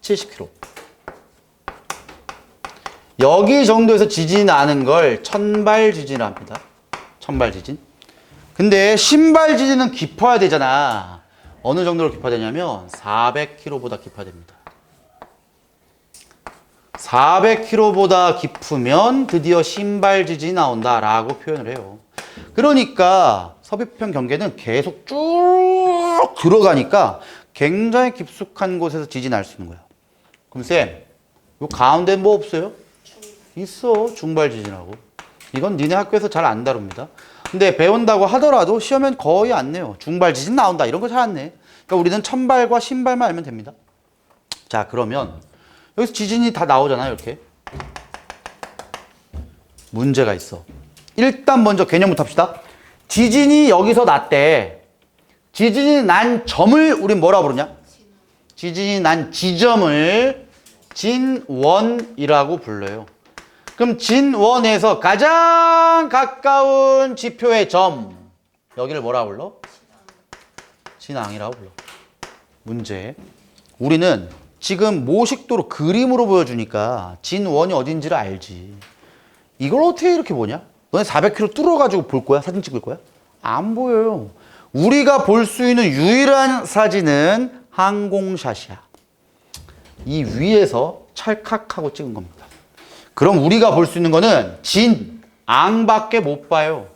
70km. 여기 정도에서 지진이 나는 걸 천발 지진이라 합니다. 천발 지진. 근데 신발 지진은 깊어야 되잖아. 어느 정도로 깊어야 되냐면 400km보다 깊어야 됩니다. 400km보다 깊으면 드디어 신발 지진이 나온다라고 표현을 해요. 그러니까 섭입형 경계는 계속 쭉 들어가니까 굉장히 깊숙한 곳에서 지진이 날 수 있는 거야. 그럼 쌤, 요 가운데 뭐 없어요? 있어. 중발 지진하고. 이건 니네 학교에서 잘 안 다룹니다. 근데 배운다고 하더라도 시험엔 거의 안 내요. 중발 지진 나온다 이런 거 잘 안 내. 그러니까 우리는 천발과 신발만 알면 됩니다. 자, 그러면 여기서 지진이 다 나오잖아요. 이렇게. 문제가 있어. 일단 먼저 개념부터 합시다. 지진이 여기서 났대. 지진이 난 점을 우린 뭐라 부르냐? 지진이 난 지점을 진원이라고 불러요. 그럼 진원에서 가장 가까운 지표의 점, 여기를 뭐라 불러? 진앙이라고 불러. 문제. 우리는 지금 모식도로 그림으로 보여주니까 진원이 어딘지를 알지. 이걸 어떻게 이렇게 보냐? 너네 400km 뚫어가지고 볼 거야? 사진 찍을 거야? 안 보여요. 우리가 볼 수 있는 유일한 사진은 항공샷이야. 이 위에서 찰칵하고 찍은 겁니다. 그럼 우리가 볼 수 있는 거는 진앙밖에 못 봐요.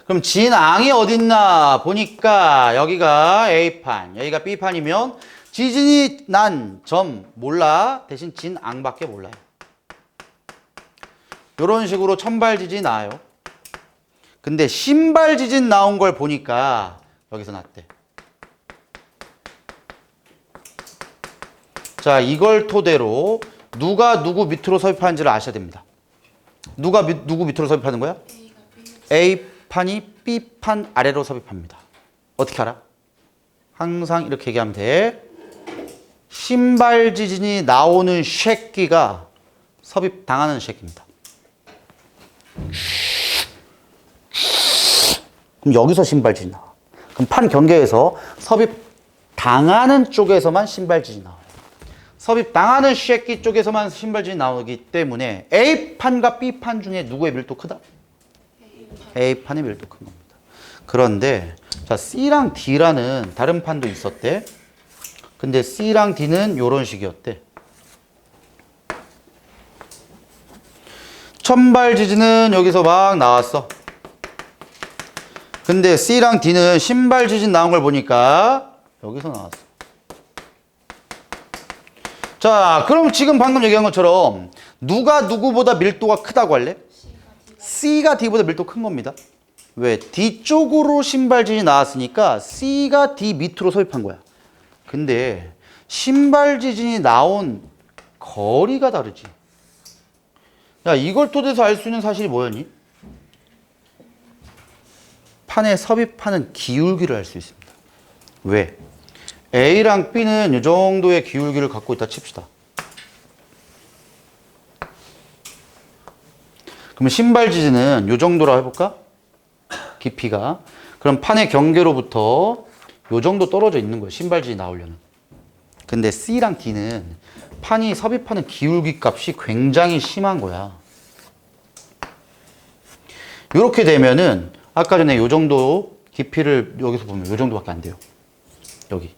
그럼 진앙이 어딨나 보니까 여기가 A판, 여기가 B판이면 지진이 난 점 몰라. 대신 진앙밖에 몰라요. 이런 식으로 천발 지진이 나와요. 근데 신발 지진 나온 걸 보니까 여기서 났대. 자, 이걸 토대로 누가 누구 밑으로 섭입하는지를 아셔야 됩니다. 누가 누구 밑으로 섭입하는 거야? A판이 B판 아래로 섭입합니다. 어떻게 알아? 항상 이렇게 얘기하면 돼. 신발 지진이 나오는 새끼가 섭입당하는 새끼입니다. 그럼 여기서 신발 지진 나와. 그럼 판 경계에서 섭입당하는 쪽에서만 신발 지진 나와요. 섭입당하는 새끼 쪽에서만 신발 지진 나오기 때문에 A판과 B판 중에 누구의 밀도 크다? A판의 밀도 큰 겁니다. 그런데 자, C랑 D라는 다른 판도 있었대. 근데 C랑 D는 이런 식이었대. 천발 지진은 여기서 막 나왔어. 근데 C랑 D는 신발 지진 나온 걸 보니까 여기서 나왔어. 자, 그럼 지금 방금 얘기한 것처럼 누가 누구보다 밀도가 크다고 할래? C가 D보다 밀도 큰 겁니다. 왜? D 쪽으로 신발 지진이 나왔으니까 C가 D 밑으로 섭입한 거야. 근데 신발 지진이 나온 거리가 다르지. 야, 이걸 토대서 알 수 있는 사실이 뭐였니? 판에 섭입하는 기울기를 알 수 있습니다. 왜? A랑 B는 이 정도의 기울기를 갖고 있다 칩시다. 그러면 신발 지진은 이 정도로 해볼까? 깊이가. 그럼 판의 경계로부터 이 정도 떨어져 있는 거예요. 신발 지진이 나오려면. 근데 C랑 D는 판이 섭입하는 기울기 값이 굉장히 심한 거야. 이렇게 되면은 아까 전에 이 정도 깊이를 여기서 보면 이 정도밖에 안 돼요. 여기.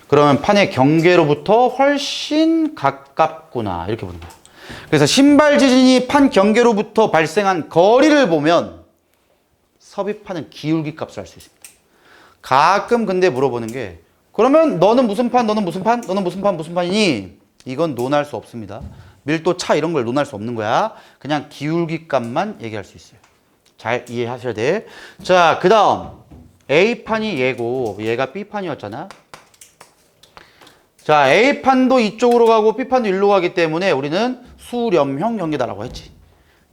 그러면 판의 경계로부터 훨씬 가깝구나. 이렇게 보는 거야. 그래서 신발 지진이 판 경계로부터 발생한 거리를 보면 섭입하는 기울기 값을 알 수 있습니다. 가끔 근데 물어보는 게 그러면 너는 무슨 판, 너는 무슨 판, 너는 무슨 판, 무슨 판이니? 이건 논할 수 없습니다. 밀도 차 이런 걸 논할 수 없는 거야. 그냥 기울기 값만 얘기할 수 있어요. 잘 이해하셔야 돼. 자, 그 다음 A판이 얘고 얘가 B판이었잖아. 자, A판도 이쪽으로 가고 B판도 일로 가기 때문에 우리는 수렴형 경계다라고 했지.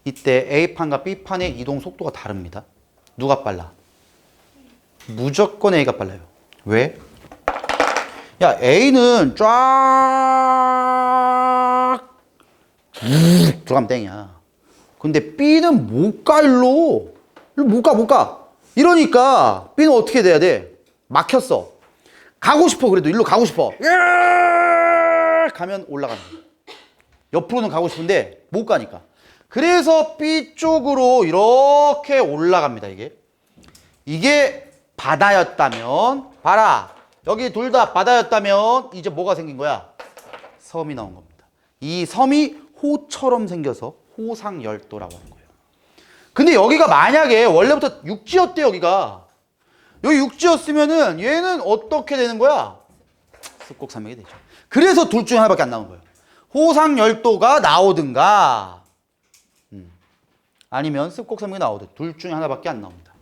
이때 A판과 B판의 이동 속도가 다릅니다. 누가 빨라? 무조건 A가 빨라요. 왜? 야, A는 쫙 들어가면 땡이야. 근데 B는 못 가, 일로. 못 가. 이러니까 B는 어떻게 돼야 돼? 막혔어. 가고 싶어. 그래도 일로 가고 싶어. 가면 올라가는 거야. 옆으로는 가고 싶은데 못 가니까. 그래서 B 쪽으로 이렇게 올라갑니다. 이게 바다였다면, 봐라. 여기 둘 다 바다였다면 이제 뭐가 생긴 거야? 섬이 나온 겁니다. 이 섬이 호처럼 생겨서 호상열도라고 하는 거예요. 근데 여기가 만약에 원래부터 육지였대. 여기가 여기 육지였으면은 얘는 어떻게 되는 거야? 습곡삼행이 되죠. 그래서 둘 중에 하나밖에 안 나온 거예요. 호상열도가 나오든가 아니면 습곡삼행이 나오든 둘 중에 하나밖에 안 나옵니다.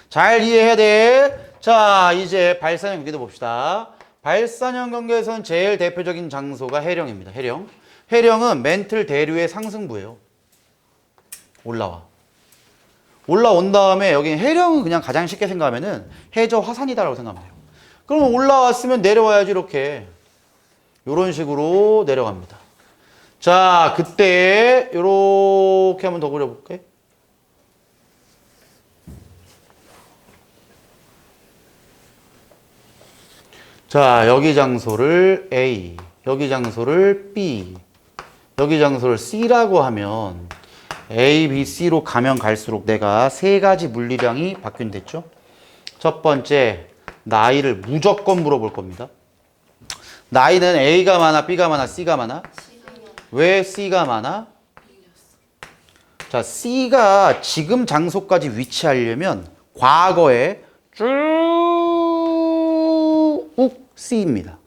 잘 이해해야 돼. 자, 이제 발산형 경계도 봅시다. 발산형 경계에서는 제일 대표적인 장소가 해령입니다. 해령. 해령은 멘틀 대류의 상승부예요. 올라온 다음에 여기 해령은 그냥 가장 쉽게 생각하면은 해저 화산이다라고 생각하면 돼요. 그러면 올라왔으면 내려와야지 이렇게. 이런 식으로 내려갑니다. 자, 그때 이렇게 한번 더 그려볼게. 자, 여기 장소를 A, 여기 장소를 B, 여기 장소를 C라고 하면 A, B, C로 가면 갈수록 내가 세 가지 물리량이 바뀐댔죠? 첫 번째, 나이를 무조건 물어볼 겁니다. 나이는 A가 많아, B가 많아, C가 많아? 왜 C가 많아? 자, C가 지금 장소까지 위치하려면 과거에 쭉 C입니다.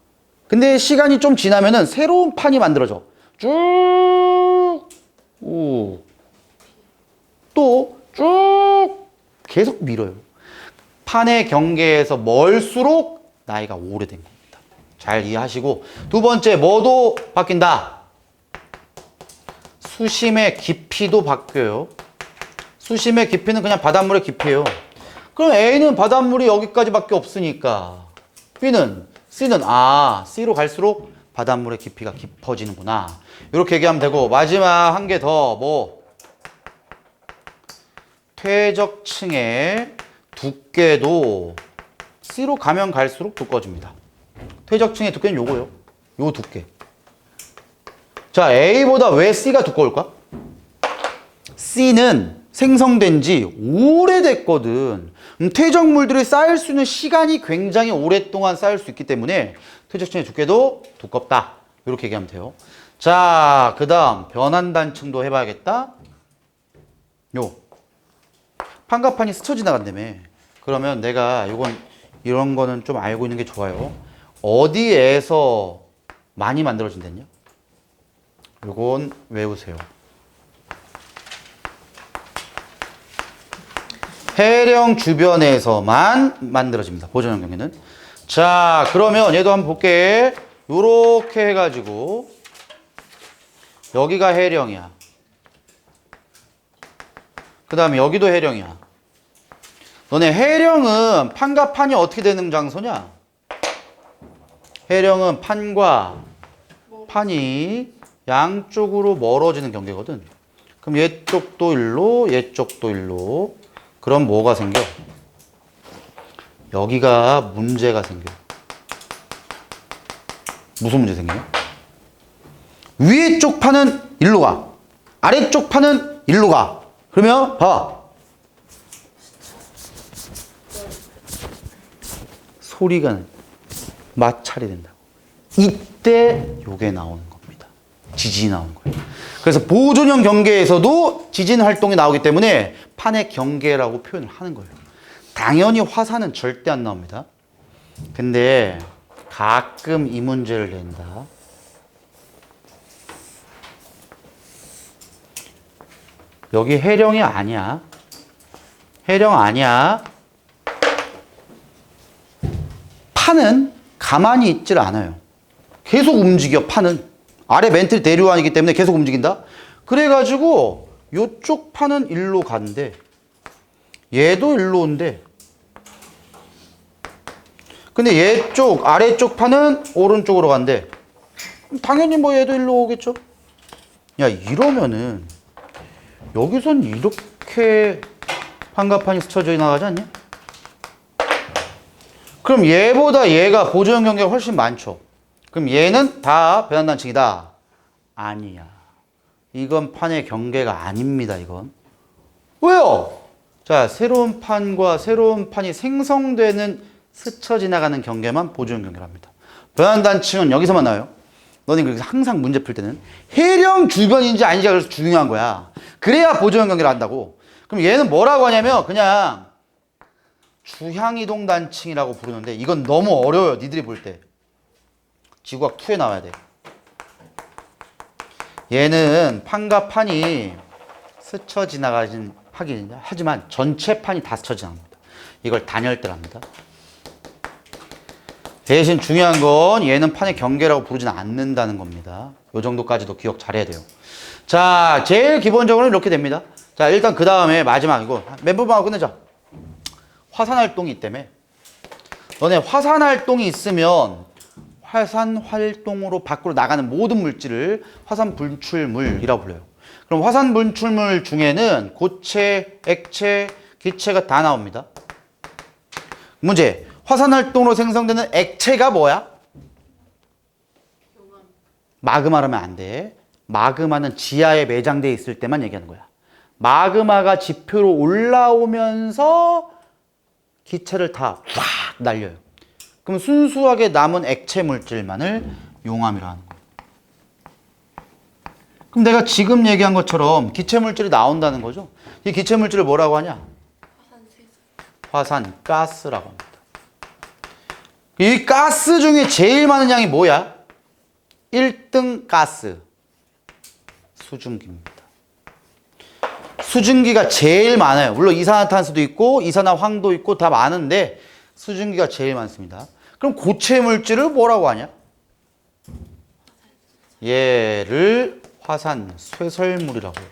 근데 시간이 좀 지나면은 새로운 판이 만들어져. 쭉 또 쭉 계속 밀어요. 판의 경계에서 멀수록 나이가 오래된 겁니다. 잘 이해하시고 두 번째 뭐도 바뀐다. 수심의 깊이도 바뀌어요. 수심의 깊이는 그냥 바닷물의 깊이예요. 그럼 A는 바닷물이 여기까지밖에 없으니까 B는 C는 C로 갈수록 바닷물의 깊이가 깊어지는구나. 이렇게 얘기하면 되고 마지막 한 개 더 뭐 퇴적층의 두께도 C로 가면 갈수록 두꺼워집니다. 퇴적층의 두께는 요거요. 요 두께. 자, A보다 왜 C가 두꺼울까? C는 생성된 지 오래됐거든. 퇴적물들이 쌓일 수 있는 시간이 굉장히 오랫동안 쌓일 수 있기 때문에 퇴적층의 두께도 두껍다. 이렇게 얘기하면 돼요. 자, 그 다음 변환단층도 해봐야겠다. 판과 판이 스쳐 지나간다며. 그러면 내가 이런 거는 좀 알고 있는 게 좋아요. 어디에서 많이 만들어진댔냐? 요건 외우세요. 해령 주변에서만 만들어집니다. 보존형 경계는. 자, 그러면 얘도 한번 볼게. 요렇게 해가지고 여기가 해령이야. 그 다음에 여기도 해령이야. 너네 해령은 판과 판이 어떻게 되는 장소냐? 해령은 판과 판이 양쪽으로 멀어지는 경계거든. 그럼 얘쪽도 일로, 얘쪽도 일로. 그럼 뭐가 생겨? 여기가 문제가 생겨. 무슨 문제 생겨요? 위에 쪽 판은 일로 가. 아래쪽 판은 일로 가. 그러면 봐. 소리가 마찰이 된다고. 이때 요게 나오는 겁니다. 지진이 나오는 거예요. 그래서 보존형 경계에서도 지진 활동이 나오기 때문에 판의 경계라고 표현을 하는 거예요. 당연히 화산은 절대 안 나옵니다. 근데 가끔 이 문제를 낸다. 여기 해령이 아니야. 해령 아니야. 판은 가만히 있질 않아요. 계속 움직여, 판은. 아래 멘틀 대류환이기 때문에 계속 움직인다. 그래가지고 요쪽 판은 일로 간대. 얘도 일로 온대. 근데 얘쪽, 아래쪽 판은 오른쪽으로 간대. 당연히 뭐 얘도 일로 오겠죠? 야, 이러면은 여기선 이렇게 판과 판이 스쳐져 나가지 않냐? 그럼 얘보다 얘가 보존형 경계가 훨씬 많죠? 그럼 얘는 다 변환단층이다? 아니야. 이건 판의 경계가 아닙니다, 이건. 왜요? 자, 새로운 판과 새로운 판이 생성되는 스쳐 지나가는 경계만 보존형 경계랍니다. 변환단층은 여기서만 나와요. 너는 그래서 항상 문제 풀 때는 해령 주변인지 아닌지가 그래서 중요한 거야. 그래야 보존형 경계를 한다고. 그럼 얘는 뭐라고 하냐면 그냥 주향이동 단층이라고 부르는데 이건 너무 어려워요. 니들이 볼 때. 지구학 2에 나와야 돼. 얘는 판과 판이 스쳐 지나가진 하긴 하지만 전체 판이 다 스쳐 지나갑니다. 이걸 단열대랍니다. 대신 중요한 건 얘는 판의 경계라고 부르지는 않는다는 겁니다. 요 정도까지도 기억 잘해야 돼요. 자, 제일 기본적으로는 이렇게 됩니다. 자, 일단 그 다음에 마지막 이거 멘붕하고 끝내자. 화산활동이 있다며. 너네 화산활동이 있으면 화산활동으로 밖으로 나가는 모든 물질을 화산분출물이라고 불러요. 그럼 화산분출물 중에는 고체, 액체, 기체가 다 나옵니다. 문제. 화산활동으로 생성되는 액체가 뭐야? 용암. 마그마라면 안 돼. 마그마는 지하에 매장되어 있을 때만 얘기하는 거야. 마그마가 지표로 올라오면서 기체를 다 확 날려요. 그럼 순수하게 남은 액체 물질만을 용암이라 하는 거예요. 그럼 내가 지금 얘기한 것처럼 기체 물질이 나온다는 거죠. 이 기체 물질을 뭐라고 하냐? 화산세수. 화산가스라고 합니다. 이 가스 중에 제일 많은 양이 뭐야? 1등 가스. 수증기입니다. 수증기가 제일 많아요. 물론 이산화탄소도 있고 이산화황도 있고 다 많은데 수증기가 제일 많습니다. 그럼 고체 물질을 뭐라고 하냐? 얘를 화산 쇠설물이라고 해요.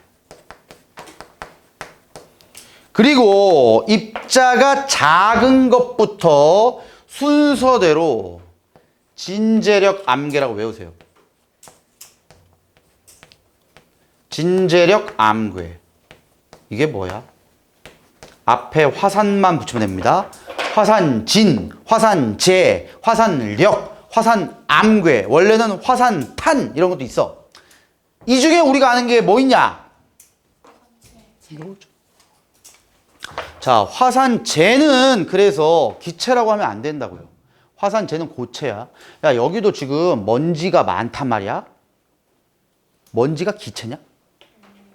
그리고 입자가 작은 것부터 순서대로 진재력 암괴라고 외우세요. 진재력 암괴. 이게 뭐야? 앞에 화산만 붙이면 됩니다. 화산진, 화산재, 화산력, 화산암괴. 원래는 화산탄 이런 것도 있어. 이 중에 우리가 아는 게 뭐 있냐? 이거죠. 자, 화산재는 그래서 기체라고 하면 안 된다고요. 화산재는 고체야. 야, 여기도 지금 먼지가 많단 말이야. 먼지가 기체냐?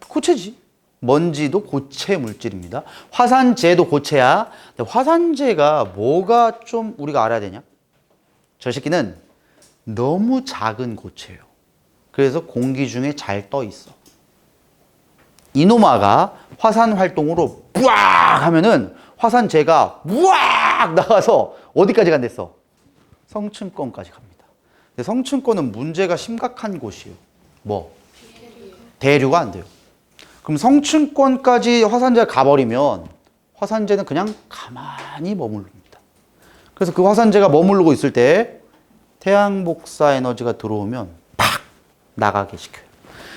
고체지. 먼지도 고체 물질입니다. 화산재도 고체야. 근데 화산재가 뭐가 좀 우리가 알아야 되냐? 저 새끼는 너무 작은 고체예요. 그래서 공기 중에 잘 떠 있어. 이노마가 화산 활동으로 뿌악 하면은 화산재가 우악 나가서 어디까지 간댔어? 성층권까지 갑니다. 근데 성층권은 문제가 심각한 곳이에요. 뭐? 대류가 안 돼요. 그럼 성층권까지 화산재가 가버리면 화산재는 그냥 가만히 머무릅니다. 그래서 그 화산재가 머무르고 있을 때 태양 복사 에너지가 들어오면 팍 나가게 시켜요.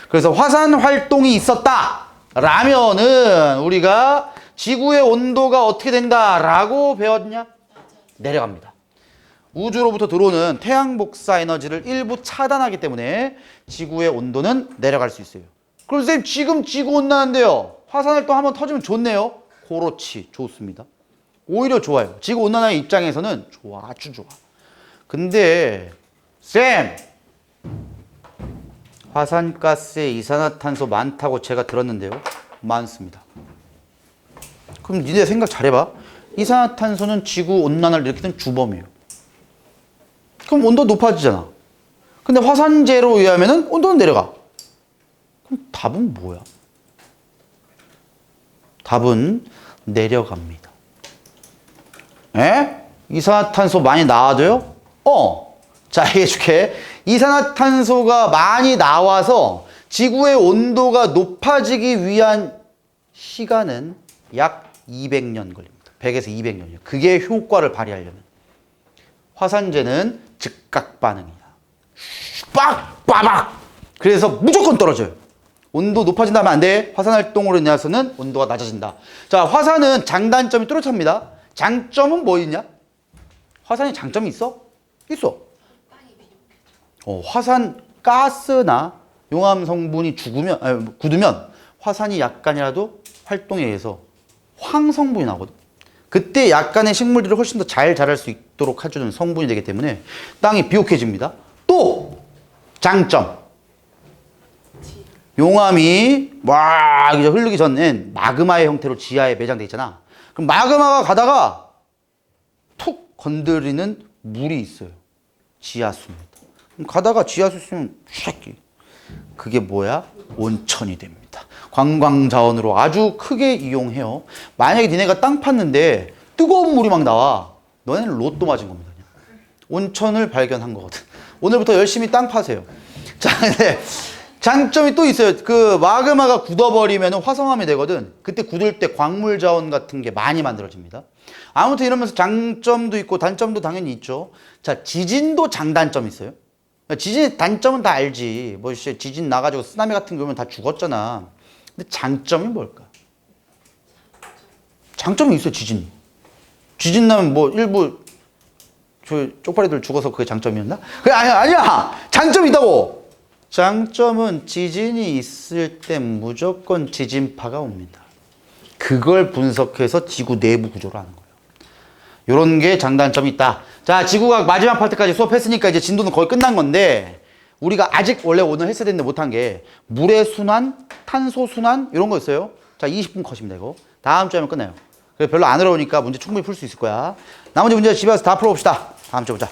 그래서 화산 활동이 있었다 라면은 우리가 지구의 온도가 어떻게 된다라고 배웠냐? 내려갑니다. 우주로부터 들어오는 태양 복사 에너지를 일부 차단하기 때문에 지구의 온도는 내려갈 수 있어요. 그럼 선생님 지금 지구온난화인데요. 화산활동 한번 터지면 좋네요. 그렇지, 좋습니다. 오히려 좋아요. 지구온난화의 입장에서는 좋아, 아주 좋아. 근데 쌤! 화산가스에 이산화탄소 많다고 제가 들었는데요. 많습니다. 그럼 니네 생각 잘해봐. 이산화탄소는 지구온난화를 일으키는 주범이에요. 그럼 온도 높아지잖아. 근데 화산재로 의하면 온도는 내려가. 그럼 답은 뭐야? 답은 내려갑니다. 에? 이산화탄소 많이 나와도요? 자, 얘기해줄게. 이산화탄소가 많이 나와서 지구의 온도가 높아지기 위한 시간은 약 200년 걸립니다. 100에서 200년이요. 그게 효과를 발휘하려면. 화산재는 즉각 반응이다. 빡! 빠박! 그래서 무조건 떨어져요. 온도 높아진다면 안 돼. 화산활동으로 인해서는 온도가 낮아진다. 자, 화산은 장단점이 뚜렷합니다. 장점은 뭐 있냐? 화산에 장점이 있어? 있어. 화산 가스나 용암 성분이 굳으면 화산이 약간이라도 활동에 의해서 황 성분이 나거든. 그때 약간의 식물들이 훨씬 더 잘 자랄 수 있도록 해주는 성분이 되기 때문에 땅이 비옥해집니다. 또 장점. 용암이 막 이제 흐르기 전엔 마그마의 형태로 지하에 매장돼 있잖아. 그럼 마그마가 가다가 건드리는 물이 있어요. 지하수입니다. 그럼 가다가 지하수 있으면 쉐끼. 그게 뭐야? 온천이 됩니다. 관광자원으로 아주 크게 이용해요. 만약에 니네가 땅 팠는데 뜨거운 물이 막 나와. 너네는 로또 맞은 겁니다. 그냥. 온천을 발견한 거거든. 오늘부터 열심히 땅 파세요. 자, 근데 장점이 또 있어요. 그 마그마가 굳어버리면 화성암이 되거든. 그때 굳을 때 광물 자원 같은 게 많이 만들어집니다. 아무튼 이러면서 장점도 있고 단점도 당연히 있죠. 자, 지진도 장단점이 있어요. 지진의 단점은 다 알지. 뭐 지진 나가지고 쓰나미 같은 거 오면 다 죽었잖아. 근데 장점이 뭘까? 장점이 있어요, 지진이. 지진 나면 뭐 일부 저 쪽파리들 죽어서 그게 장점이었나? 그게 아니야. 장점이 있다고. 장점은 지진이 있을 때 무조건 지진파가 옵니다. 그걸 분석해서 지구 내부 구조를 하는 거예요. 이런 게 장단점이 있다. 자, 지구과학 마지막 파트까지 수업했으니까 이제 진도는 거의 끝난 건데 우리가 아직 원래 오늘 했어야 되는데 못한 게 물의 순환, 탄소 순환 이런 거 있어요. 자, 20분 컷입니다 이거. 다음 주에 하면 끝나요. 그래 별로 안 어려우니까 문제 충분히 풀 수 있을 거야. 나머지 문제 집에 가서 다 풀어봅시다. 다음 주에 보자.